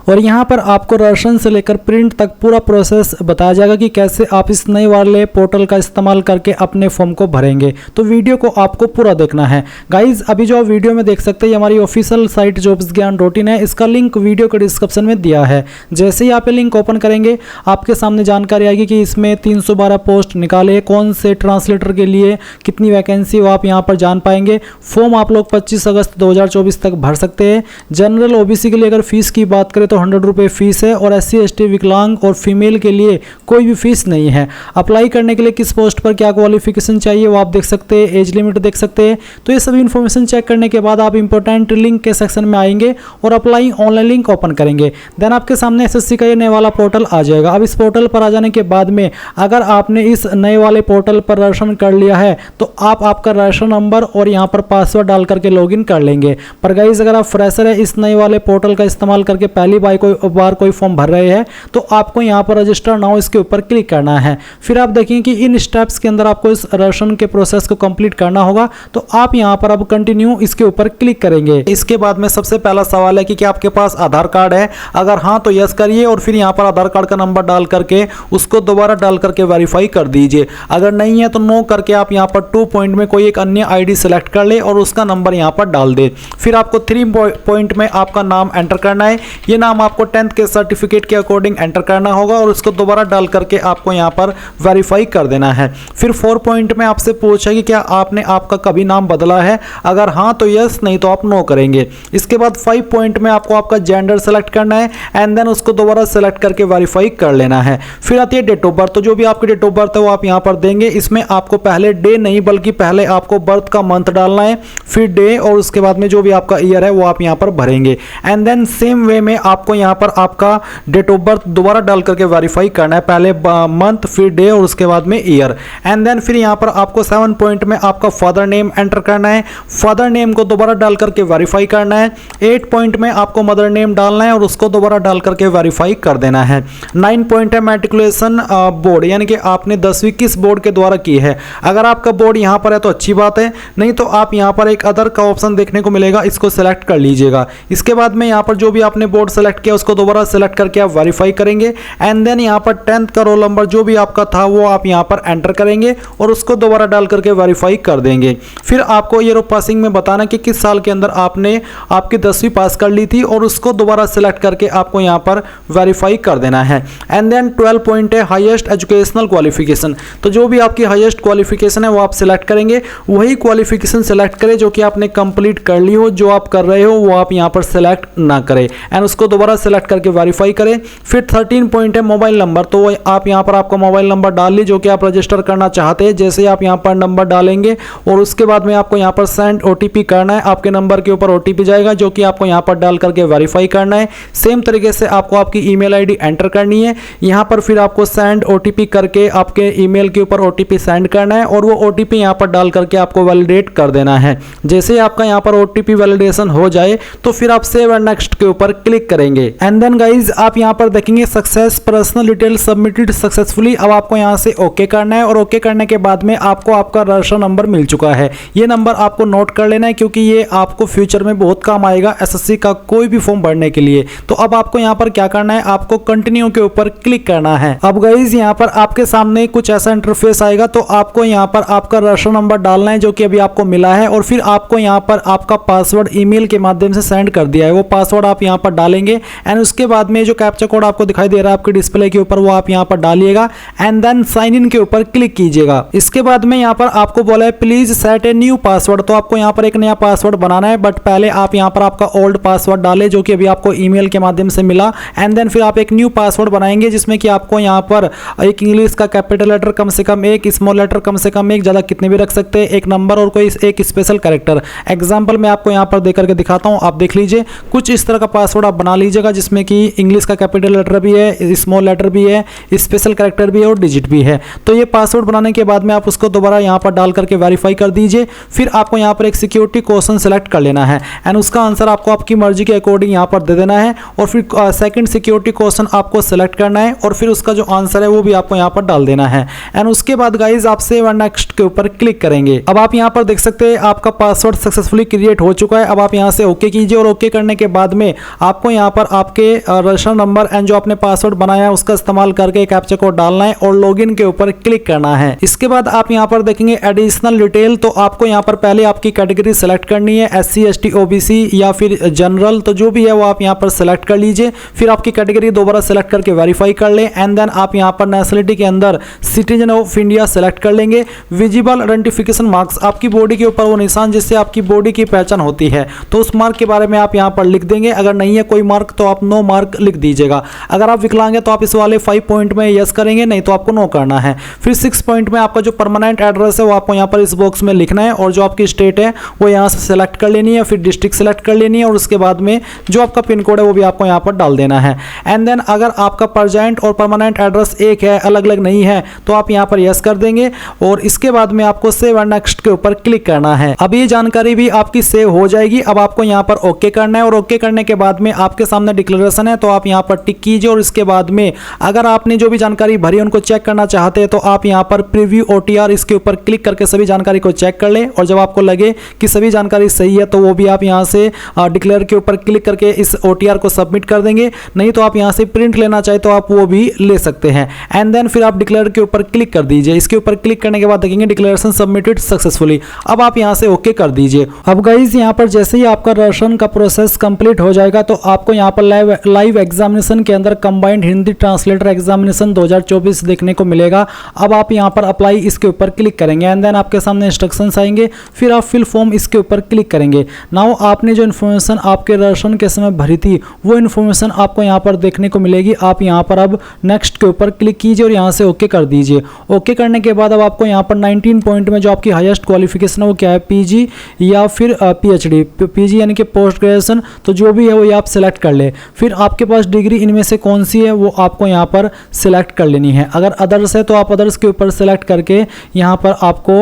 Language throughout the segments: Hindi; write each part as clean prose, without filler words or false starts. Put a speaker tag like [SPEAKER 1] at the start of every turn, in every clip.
[SPEAKER 1] और यहाँ पर आपको राशन से लेकर प्रिंट तक पूरा प्रोसेस बताया जाएगा कि कैसे आप इस नए वाले पोर्टल का इस्तेमाल करके अपने फॉर्म को भरेंगे। तो वीडियो को आपको पूरा देखना है गाइज। अभी जो आप वीडियो में देख सकते हैं हमारी ऑफिशियल साइट jobsgyan.in है, इसका लिंक वीडियो के डिस्क्रिप्शन में दिया है। जैसे ही आप ये लिंक ओपन करेंगे आपके सामने जानकारी आएगी कि इसमें 312 पोस्ट निकाले, कौन से ट्रांसलेटर के लिए कितनी वैकेंसी वो आप यहाँ पर जान पाएंगे। फॉर्म आप लोग 25 अगस्त 2024 तक भर सकते हैं। जनरल ओबीसी के लिए अगर फीस की बात करें तो 100 रुपये फीस है और SC ST विकलांग और फीमेल के लिए कोई भी फीस नहीं है। अप्लाई करने के लिए किस पोस्ट पर क्या क्वालिफिकेशन चाहिए वो आप देख सकते हैं, एज लिमिट देख सकते हैं। तो ये सभी इन्फॉर्मेशन चेक करने के बाद आप इंपॉर्टेंट लिंक के सेक्शन में आएंगे और अप्लाई ऑनलाइन लिंक ओपन करेंगे। देन आपके सामने SSC का ये नया वाला पोर्टल आ जाएगा। अब इस पोर्टल पर आ जाने के बाद में अगर आपने इस नए वाले पोर्टल पर रजिस्ट्रेशन कर लिया है तो आप आपका रजिस्ट्रेशन नंबर और यहाँ पर पासवर्ड डाल करके लॉगिन कर लेंगे। पर गाइस अगर आप फ्रेशर है, इस नए वाले पोर्टल का इस्तेमाल करके पहली बार कोई फॉर्म भर रहे हैं तो आपको यहाँ पर रजिस्टर नाउ इसके ऊपर क्लिक करना है। फिर आप देखेंगे कि इन स्टेप्स के अंदर आपको इस रजिस्ट्रेशन के प्रोसेस को कंप्लीट करना होगा। तो आप यहाँ पर अब कंटिन्यू इसके ऊपर क्लिक करेंगे। इसके बाद में सबसे पहला सवाल है कि क्या आपके पास आधार कार्ड है, अगर हाँ तो यस करिए और फिर यहाँ पर आधार कार्ड का नंबर डाल करके उसको दोबारा डाल करके वेरीफाई कर दीजिए। अगर नहीं है तो नो करके आप यहाँ पर 2 पॉइंट में कोई एक अन्य ID सेलेक्ट कर ले और उसका नंबर यहाँ पर डाल दे। फिर आपको 3 पॉइंट में आपका नाम एंटर करना है। ये नाम आपको 10th के सर्टिफिकेट के अकॉर्डिंग एंटर करना होगा और उसको दोबारा डाल करके आपको यहाँ पर वेरीफाई कर देना है। फिर 4 पॉइंट में आपसे पूछा कि क्या आपने आपका कभी नाम बदला है, अगर हाँ तो यस, नहीं तो आप नो करेंगे। इसके बाद 5 पॉइंट में आपको आपका जेंडर सेलेक्ट करना है एंड देन उसको दोबारा सेलेक्ट करके वेरीफाई कर लेना है। फिर आती है डेट ऑफ बर्थ। तो जो भी आपकी डेट ऑफ बर्थ है वो आप यहाँ पर देंगे। इसमें आपको पहले डे नहीं बल्कि पहले आपको बर्थ का मंथ डालना है, फिर डे और उसके बाद में जो भी आपका ईयर है वो आप यहाँ पर भरेंगे। एंड देन सेम वे में आपको यहाँ पर आपका डेट ऑफ बर्थ दोबारा डाल करके वेरीफाई करना है, पहले मंथ फिर डे और उसके बाद में ईयर। एंड देन फिर यहाँ पर आपको 7 पॉइंट में आपका फादर नेम एंटर करना है, फादर नेम को दोबारा डाल करके वेरीफाई करना है। 8 पॉइंट में आपको मदर नेम डालना है और उसको दोबारा डाल करके वेरीफाई कर देना है। 9 पॉइंट है मैट्रिकुलेशन बोर्ड, यानी कि आपने 10वीं किस बोर्ड के द्वारा की है। अगर आपका बोर्ड यहाँ पर है तो अच्छी बात है, नहीं तो आप यहाँ पर एक अदर का ऑप्शन देखने को मिलेगा, इसको सेलेक्ट कर लीजिएगा। इसके बाद में यहाँ पर जो भी आपने बोर्ड सेलेक्ट किया उसको दोबारा सेलेक्ट करके आप वेरीफाई करेंगे। एंड देन यहाँ पर 10th का रोल नंबर जो भी आपका था वो आप यहाँ पर एंटर करेंगे और उसको दोबारा डाल करके वेरीफाई कर देंगे। फिर आपको ईयर ऑफ पासिंग में बताना कि किस साल के अंदर आपने आपकी 10वीं पास कर ली थी और उसको दोबारा सेलेक्ट करके आपको यहाँ पर वेरीफाई कर देना है। एंड देन 12 पॉइंट है हाईएस्ट एजुकेशनल क्वालिफिकेशन। तो जो भी आपकी हाईएस्ट क्वालिफिकेशन है वो आप सिलेक्ट करेंगे, वही क्वालिफिकेशन सेलेक्ट करें जो कि आपने कंप्लीट कर ली हो, जो आप कर रहे हो वो आप यहाँ पर सेलेक्ट ना करें एंड उसको दोबारा सेलेक्ट करके वेरीफाई करें। फिर 13 पॉइंट है मोबाइल नंबर। तो आप यहाँ पर आपका मोबाइल नंबर डाल लीजिए जो कि आप रजिस्टर करना चाहते हैं। जैसे आप यहाँ पर नंबर डालेंगे और उसके बाद में आपको यहाँ पर सेंड OTP करना है, आपके नंबर के ऊपर OTP जाएगा जो कि आपको यहाँ पर डाल करके वेरीफाई करना है। सेम तरीके से आपको आपकी ईमेल ID एंटर करनी है यहाँ पर, फिर आपको सेंड OTP करके आपके ईमेल के ऊपर OTP सेंड करना है और वो OTP यहाँ पर डाल करके आपको वैलिडेट कर देना है। जैसे आपका यहाँ पर OTP वैलिडेशन हो जाए तो फिर आप सेव एंड नेक्स्ट के ऊपर क्लिक करेंगे। एंड देन गाइज आप यहाँ पर देखेंगे success personal detail submitted successfully. अब आपको यहाँ से ओके करना है और ओके करने के बाद में आपको आपका रजिस्टर नंबर मिल चुका है। ये नंबर आपको नोट कर लेना है क्योंकि ये आपको फ्यूचर में बहुत काम आएगा SSC का कोई भी फॉर्म भरने के लिए। तो अब आपको यहाँ पर क्या करना है, आपको कंटिन्यू के ऊपर क्लिक करना है। अब गाइज यहाँ पर आपके सामने कुछ ऐसा इंटरफेस आएगा। तो आपको यहाँ पर आपका रजिस्टर नंबर डालना है जो कि अभी आपको मिला है और फिर आपको यहाँ पर आपका पासवर्ड ईमेल के माध्यम से सेंड कर दिया है, वो पासवर्ड आप यहाँ पर डालेंगे। एंड उसके बाद में जो कैप्चा कोड आपको दिखाई दे रहा है आपके डिस्प्ले के ऊपर वो आप यहाँ पर डालिएगा एंड देन साइन इन के ऊपर क्लिक कीजिएगा। इसके बाद में यहाँ पर आपको बोला है please set a new password. तो आपको यहाँ पर एक नया पासवर्ड बनाना है, बट पहले आप यहाँ पर आपका ओल्ड पासवर्ड डालें जो कि अभी आपको ईमेल के माध्यम से मिला। एंड देन फिर आप एक न्यू पासवर्ड बनाएंगे जिसमें कि आपको यहाँ पर एक इंग्लिश का कैपिटल लेटर कम से कम एक, स्मॉल लेटर कम से कम एक, ज़्यादा कितने भी रख सकते हैं, एक नंबर और कोई एक स्पेशल कैरेक्टर। एग्जाम्पल मैं आपको यहाँ पर देख करके दिखाता हूँ, आप देख लीजिए। कुछ इस तरह का पासवर्ड आप बना लीजिएगा जिसमें कि इंग्लिश का कैपिटल लेटर भी है, स्मॉल लेटर भी है, स्पेशल कैरेक्टर भी है और डिजिट भी है। तो ये पासवर्ड बनाने के बाद में आप उसको दोबारा यहाँ पर डाल करके वेरीफाई कर दीजिए। फिर आपको यहाँ पर एक सिक्योरिटी क्वेश्चन सेलेक्ट कर लेना है एंड उसका आंसर आपको आपकी मर्जी के अकॉर्डिंग यहाँ पर दे देना है और फिर सेकंड सिक्योरिटी क्वेश्चन आपको सेलेक्ट करना है और फिर उसका जो आंसर है वो भी आपको यहाँ पर डाल देना है। एंड उसके बाद गाइज आप सेव एंड नेक्स्ट के ऊपर क्लिक करेंगे। अब आप यहाँ पर देख सकते हैं आपका पासवर्ड सक्सेसफुली क्रिएट हो चुका है। अब आप यहाँ से ओके कीजिए और ओके करने के बाद में आपको यहाँ पर आपके रजिस्टर नंबर एंड जो आपने पासवर्ड बनाया है उसका इस्तेमाल करके कैप्चा कोड डालना है और लॉगिन के ऊपर क्लिक करना है। इसके बाद आप यहाँ पर देखेंगे एडिशनल डिटेल, तो आपको यहाँ पर पहले आपकी कैटेगरी सेलेक्ट करनी है, SC ST OBC या फिर जनरल, तो जो भी है वो आप यहाँ पर सेलेक्ट कर लीजिए। फिर आपकी कैटेगरी दोबारा सेलेक्ट करके वेरीफाई कर लें एंड देन आप यहाँ पर नेशनलिटी के अंदर सिटीजन ऑफ इंडिया सेलेक्ट कर लेंगे। विजिबल आइडेंटिफिकेशन मार्क्स, आपकी बॉडी के ऊपर वो निशान जिससे आपकी बॉडी की पहचान होती है, तो उस मार्क के बारे में आप यहाँ पर लिख देंगे। अगर नहीं है कोई मार्क तो आप नो मार्क लिख दीजिएगा। अगर आप विकलांग है तो आप इस वाले 5 पॉइंट में यस करेंगे, नहीं तो आपको नो करना है। फिर 6 पॉइंट में आपका जो परमानेंट एड्रेस है वो आपको यहाँ पर इस बॉक्स में लिखना है और जो आपकी स्टेट है वो यहाँ से सेलेक्ट कर लेनी है, फिर डिस्ट्रिक्ट सेलेक्ट कर लेनी है और उसके बाद में जो आपका पिन कोड है वो भी आपको यहाँ पर डाल देना है। एंड देन अगर आपका प्रेजेंट और परमानेंट एड्रेस एक है, अलग अलग नहीं है, तो आप यहाँ पर यस कर देंगे और इसके बाद में आपको सेव एंड नेक्स्ट के ऊपर क्लिक करना है। अब ये जानकारी भी आपकी सेव हो जाएगी। अब आपको यहाँ पर ओके करना है और ओके करने के बाद में आपके सामने डिक्लेरेशन है, तो आप यहाँ पर टिक कीजिए और इसके बाद में अगर आपने जो भी जानकारी भरी है उनको चेक करना चाहते हैं तो आप यहाँ पर प्रीव्यू OTR इसके ऊपर क्लिक करके सभी जानकारी को चेक कर लें और जब आपको लगे कि सभी जानकारी सही है तो वो भी आप यहाँ से डिक्लेयर के ऊपर क्लिक करके इस OTR को सबमिट कर देंगे। नहीं तो आप यहाँ से प्रिंट लेना चाहे तो आप वो भी ले सकते हैं। एंड देन फिर आप डिक्लेयर के ऊपर क्लिक कर दीजिए। इसके ऊपर क्लिक करने के बाद देखेंगे डिक्लेरेशन सबमिटेड सक्सेसफुली। अब आप यहाँ से ओके कर दीजिए। अब गाइज यहाँ पर जैसे ही आपका रजिस्ट्रेशन का प्रोसेस कंप्लीट हो जाएगा तो आपको यहाँ पर लाइव एग्जामिनेशन के अंदर कंबाइंड हिंदी ट्रांसलेटर एग्जामिनेशन 2024 देखने को मिलेगा। अब आप यहाँ पर अप्लाई इसके ऊपर क्लिक करेंगे एंड देन आपके सामने इंस्ट्रक्शंस आएंगे, फिर आप फिल फॉर्म इसके ऊपर क्लिक करेंगे। नाउ आपने जो इन्फॉर्मेशन आपके रजिस्ट्रेशन के समय भरी थी वो इन्फॉर्मेशन आपको यहाँ पर देखने को मिलेगी। आप यहाँ पर अब नेक्स्ट के ऊपर क्लिक कीजिए और यहाँ से ओके कर दीजिए। ओके करने के बाद अब आपको यहाँ पर 19 पॉइंट में जो आपकी हाईएस्ट क्वालिफिकेशन है वो क्या है, PG या फिर PhD। PG यानी कि पोस्ट ग्रेजुएशन, तो जो भी है वो आप सिलेक्ट कर ले। फिर आपके पास डिग्री इनमें से कौन सी है वो आपको यहाँ पर सिलेक्ट कर लेनी है। अगर अदर्स है तो आप अदर्स के ऊपर सिलेक्ट करके यहाँ पर आपको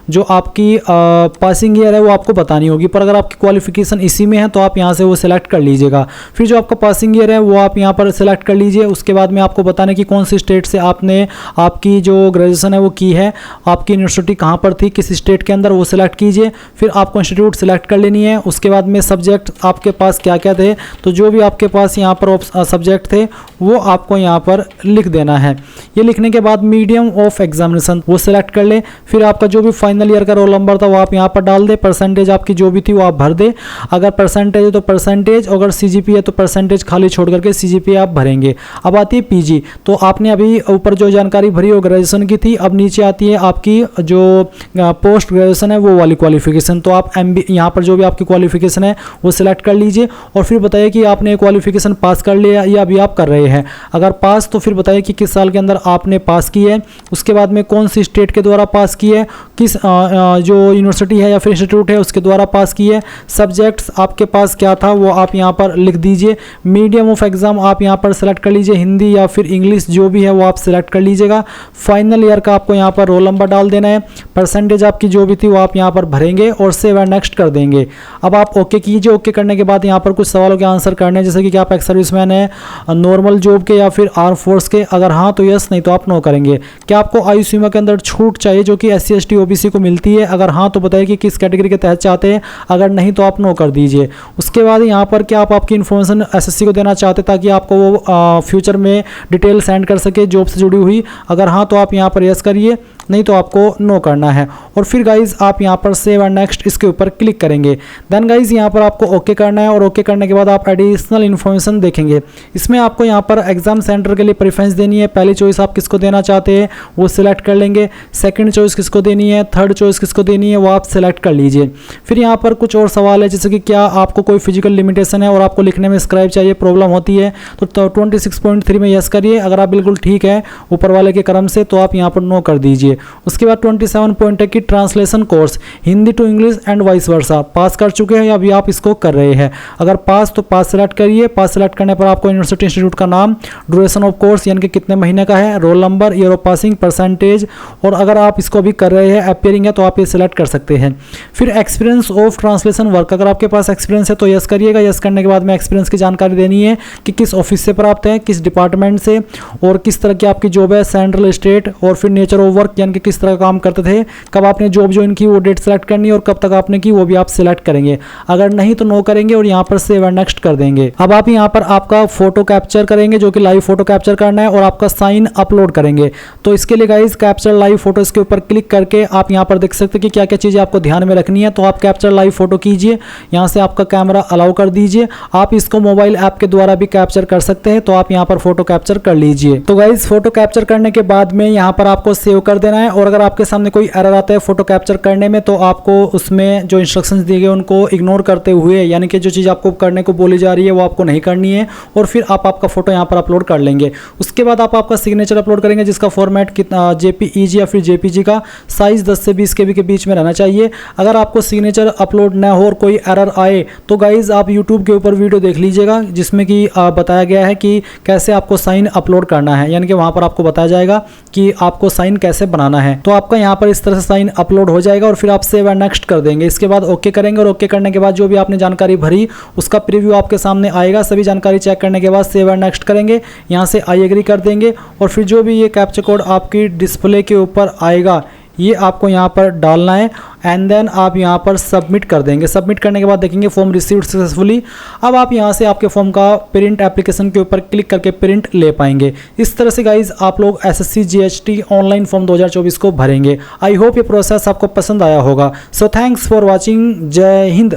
[SPEAKER 1] जो आपकी पासिंग ईयर है वो आपको बतानी होगी, पर अगर आपकी क्वालिफिकेशन इसी में है तो आप यहाँ से वो सिलेक्ट कर लीजिएगा। फिर जो आपका पासिंग ईयर है वो आप यहाँ पर सिलेक्ट कर लीजिए। उसके बाद में आपको बताने की कौन सी स्टेट से आपने आपकी जो ग्रेजुएशन है वो की है, आपकी यूनिवर्सिटी कहाँ पर थी, किस स्टेट के अंदर, वो सिलेक्ट कीजिए। फिर आपको इंस्टीट्यूट सिलेक्ट कर लेनी है। उसके बाद में सब्जेक्ट आपके पास क्या क्या थे, तो जो भी आपके पास यहाँ पर सब्जेक्ट थे वो आपको यहाँ पर लिख देना है। ये लिखने के बाद मीडियम ऑफ एग्जामिनेशन वो सिलेक्ट कर ले। फिर आपका जो भी फाइनल ईयर का रोल नंबर था वो आप यहाँ पर डाल दे। परसेंटेज आपकी जो भी थी वो आप भर दे। अगर परसेंटेज है तो परसेंटेज, अगर CGPA है तो परसेंटेज खाली छोड़ करके CGPA आप भरेंगे। अब आती है PG, तो आपने अभी ऊपर जो जानकारी भरी वो ग्रेजुएशन की थी। अब नीचे आती है आपकी जो पोस्ट ग्रेजुएशन है वो वाली क्वालिफिकेशन, तो आप MB यहाँ पर जो भी आपकी क्वालिफिकेशन है वो सिलेक्ट कर लीजिए और फिर बताइए कि आपने क्वालिफिकेशन पास कर लिया या अभी आप कर रहे हैं। अगर पास तो फिर बताइए कि किस साल के अंदर आपने पास की है। उसके बाद में कौन सी स्टेट के द्वारा पास की है, किस जो यूनिवर्सिटी है या फिर इंस्टीट्यूट है उसके द्वारा पास की है। सब्जेक्ट्स आपके पास क्या था वो आप यहाँ पर लिख दीजिए। मीडियम ऑफ एग्जाम आप यहाँ पर सेलेक्ट कर लीजिए, हिंदी या फिर इंग्लिश जो भी है वो आप सिलेक्ट कर लीजिएगा। फाइनल ईयर का आपको यहाँ पर रोल नंबर डाल देना है। परसेंटेज आपकी जो भी थी वो आप यहाँ पर भरेंगे और सेव एंड नेक्स्ट कर देंगे। अब आप ओके कीजिए। ओके करने के बाद यहाँ पर कुछ सवालों के आंसर करने हैं, जैसे कि क्या आप एक्स सर्विसमैन है, नॉर्मल जॉब के या फिर आर्म फोर्स के। अगर हाँ तो यस, नहीं तो आप नो करेंगे। क्या आपको आयु सीमा के अंदर छूट चाहिए जो कि SC ST OBC को मिलती है। अगर हाँ तो बताइए कि किस कैटेगरी के तहत चाहते हैं। अगर नहीं तो आप नो कर दीजिए। उसके बाद यहाँ पर क्या आप आपकी इन्फॉर्मेशन SSC को देना चाहते हैं ताकि आपको वो फ्यूचर में डिटेल सेंड कर सके जॉब से जुड़ी हुई। अगर हाँ तो आप यहाँ पर यस करिए, नहीं तो आपको नो करना है। और फिर गाइज आप यहाँ पर सेव एंड नेक्स्ट इसके ऊपर क्लिक करेंगे। देन गाइज यहाँ पर आपको ओके करना है और ओके करने के बाद आप एडिशनल इन्फॉर्मेशन देखेंगे। इसमें आपको यहाँ पर एग्जाम सेंटर के लिए प्रेफरेंस देनी है। पहली चॉइस आप किसको देना चाहते हैं वो सिलेक्ट कर लेंगे। सेकंड चॉइस किसको देनी है, थर्ड चॉइस किसको देनी है वो आप सिलेक्ट कर लीजिए। फिर यहाँ पर कुछ और सवाल है, जैसे कि क्या आपको कोई फिजिकल लिमिटेशन है और आपको लिखने में स्क्राइब चाहिए, प्रॉब्लम होती है, तो 26.3 में यस करिए। अगर आप बिल्कुल ठीक है ऊपर वाले के क्रम से तो आप यहाँ पर नो कर दीजिए। उसके बाद 27 पॉइंट है कि translation course Hindi to English and vice versa पास कर चुके हैं या अभी आप इसको कर रहे हैं। अगर पास तो पास सेलेक्ट करिए। पास सेलेक्ट करने पर आपको यूनिवर्सिटी इंस्टीट्यूट का नाम, ड्यूरेशन ऑफ कोर्स यानी कि कितने महीने का है, roll number, year of passing, percentage, और अगर आप इसको भी कर रहे हैं अपीयरिंग है तो आप ये सिलेक्ट कर सकते हैं। फिर एक्सपीरियंस ऑफ ट्रांसलेशन वर्क, अगर आपके पास एक्सपीरियंस है तो यस करिएगा। यस करने के बाद में एक्सपीरियंस की जानकारी देनी है कि किस ऑफिस से प्राप्त है, किस डिपार्टमेंट से और किस तरह की आपकी जॉब है, सेंट्रल, स्टेट, और फिर नेचर ऑफ वर्क यानी यानी कि किस तरह का काम करते थे, कब आपने जॉब ज्वाइन की वो डेट सेलेक्ट करनी है और कब तक आपने की वो भी आप सिलेक्ट करेंगे। अगर नहीं तो नो करेंगे और यहाँ पर सेव एंड नेक्स्ट कर देंगे। अब आप यहाँ पर आपका फोटो कैप्चर करेंगे, जो कि लाइव फोटो कैप्चर करना है, और आपका साइन अपलोड करेंगे। तो इसके लिए गाइज कैप्चर लाइव फोटो इसके ऊपर क्लिक करके आप यहाँ पर देख सकते हैं कि क्या क्या चीज़ें आपको ध्यान में रखनी है। तो आप कैप्चर लाइव फोटो कीजिए, यहाँ से आपका कैमरा अलाउ कर दीजिए। आप इसको मोबाइल ऐप के द्वारा भी कैप्चर कर सकते हैं, तो आप यहाँ पर फोटो कैप्चर कर लीजिए। तो गाइज फोटो कैप्चर करने के बाद में यहाँ पर आपको सेव कर देना है, और अगर आपके सामने कोई एरर आता है फोटो कैप्चर करने में, तो आपको उसमें जो इंस्ट्रक्शंस दिए गए उनको इग्नोर करते हुए, यानी कि जो चीज़ आपको करने को बोली जा रही है वो आपको नहीं करनी है, और फिर आप आपका फोटो यहाँ पर अपलोड कर लेंगे। उसके बाद आप आपका सिग्नेचर अपलोड करेंगे, जिसका फॉर्मेट कितना जेपीईजी या फिर जेपीजी का साइज 10 से 20 KB के बीच में रहना चाहिए। अगर आपको सिग्नेचर अपलोड ना हो और कोई एरर आए तो गाइज आप यूट्यूब के ऊपर वीडियो देख लीजिएगा, जिसमें कि बताया गया है कि कैसे आपको साइन अपलोड करना है, यानी कि वहाँ पर आपको बताया जाएगा कि आपको साइन कैसे बनाना है। तो आपका यहाँ पर इस तरह से साइन अपलोड हो जाएगा, और फिर आप सेव एंड नेक्स्ट कर देंगे। इसके बाद ओके करेंगे, और ओके करने के बाद जो भी आपने जानकारी भरी उसका प्रीव्यू आपके सामने आएगा। सभी जानकारी चेक करने के बाद सेव एंड नेक्स्ट करेंगे, यहाँ से आई एग्री कर देंगे, और फिर जो भी ये कैप्चा कोड आपकी डिस्प्ले के ऊपर आएगा ये आपको यहाँ पर डालना है, एंड देन आप यहाँ पर सबमिट कर देंगे। सबमिट करने के बाद देखेंगे फॉर्म रिसीव्ड सक्सेसफुली। अब आप यहाँ से आपके फॉर्म का प्रिंट एप्लीकेशन के ऊपर क्लिक करके प्रिंट ले पाएंगे। इस तरह से गाइज आप लोग SSC GST ऑनलाइन फॉर्म 2024 को भरेंगे। आई होप ये प्रोसेस आपको पसंद आया होगा। So thanks for watching. जय हिंद।